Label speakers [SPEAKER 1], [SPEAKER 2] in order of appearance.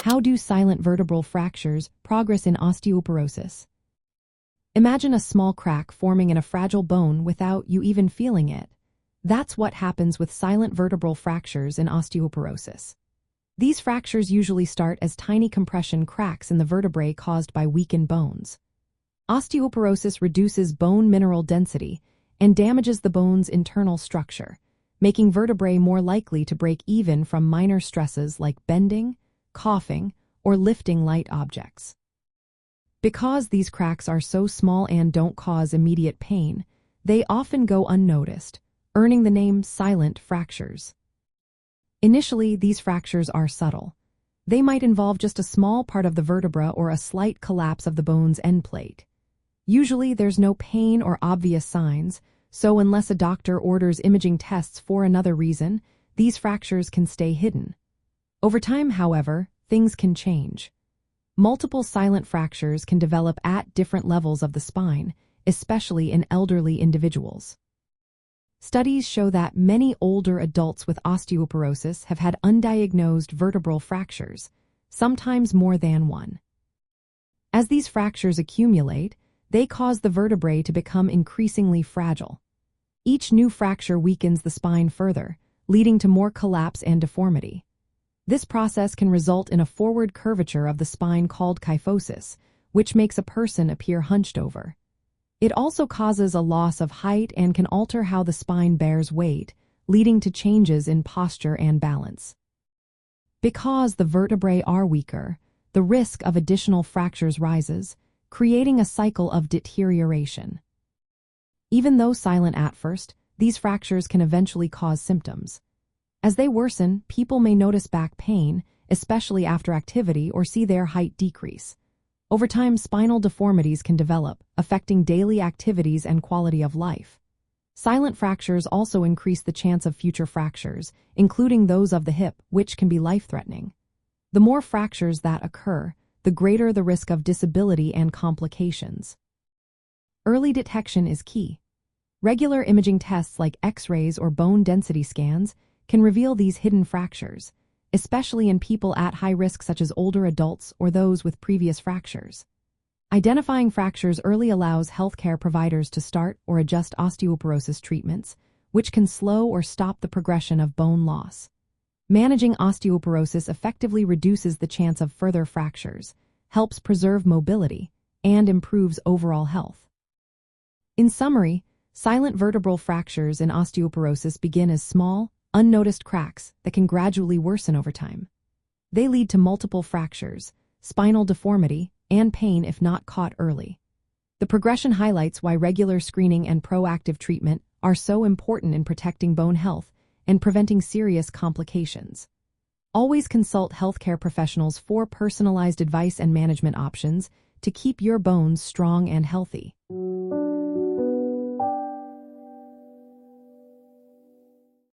[SPEAKER 1] How do silent vertebral fractures progress in osteoporosis? Imagine a small crack forming in a fragile bone without you even feeling it. That's what happens with silent vertebral fractures in osteoporosis. These fractures usually start as tiny compression cracks in the vertebrae caused by weakened bones. Osteoporosis reduces bone mineral density and damages the bone's internal structure, making vertebrae more likely to break even from minor stresses like bending, coughing, or lifting light objects. Because these cracks are so small and don't cause immediate pain, they often go unnoticed, earning the name silent fractures. Initially, these fractures are subtle. They might involve just a small part of the vertebra or a slight collapse of the bone's end plate. Usually, there's no pain or obvious signs, so unless a doctor orders imaging tests for another reason, these fractures can stay hidden. Over time, however, things can change. Multiple silent fractures can develop at different levels of the spine, especially in elderly individuals. Studies show that many older adults with osteoporosis have had undiagnosed vertebral fractures, sometimes more than one. As these fractures accumulate, they cause the vertebrae to become increasingly fragile. Each new fracture weakens the spine further, leading to more collapse and deformity. This process can result in a forward curvature of the spine called kyphosis, which makes a person appear hunched over. It also causes a loss of height and can alter how the spine bears weight, leading to changes in posture and balance. Because the vertebrae are weaker, the risk of additional fractures rises, creating a cycle of deterioration. Even though silent at first, these fractures can eventually cause symptoms. As they worsen, people may notice back pain, especially after activity, or see their height decrease. Over time, spinal deformities can develop, affecting daily activities and quality of life. Silent fractures also increase the chance of future fractures, including those of the hip, which can be life-threatening. The more fractures that occur, the greater the risk of disability and complications. Early detection is key. Regular imaging tests like X-rays or bone density scans can reveal these hidden fractures, especially in people at high risk such as older adults or those with previous fractures. Identifying fractures early allows healthcare providers to start or adjust osteoporosis treatments, which can slow or stop the progression of bone loss. Managing osteoporosis effectively reduces the chance of further fractures, helps preserve mobility, and improves overall health. In summary, silent vertebral fractures in osteoporosis begin as small, unnoticed cracks that can gradually worsen over time. They lead to multiple fractures, spinal deformity, and pain if not caught early. The progression highlights why regular screening and proactive treatment are so important in protecting bone health and preventing serious complications. Always consult healthcare professionals for personalized advice and management options to keep your bones strong and healthy.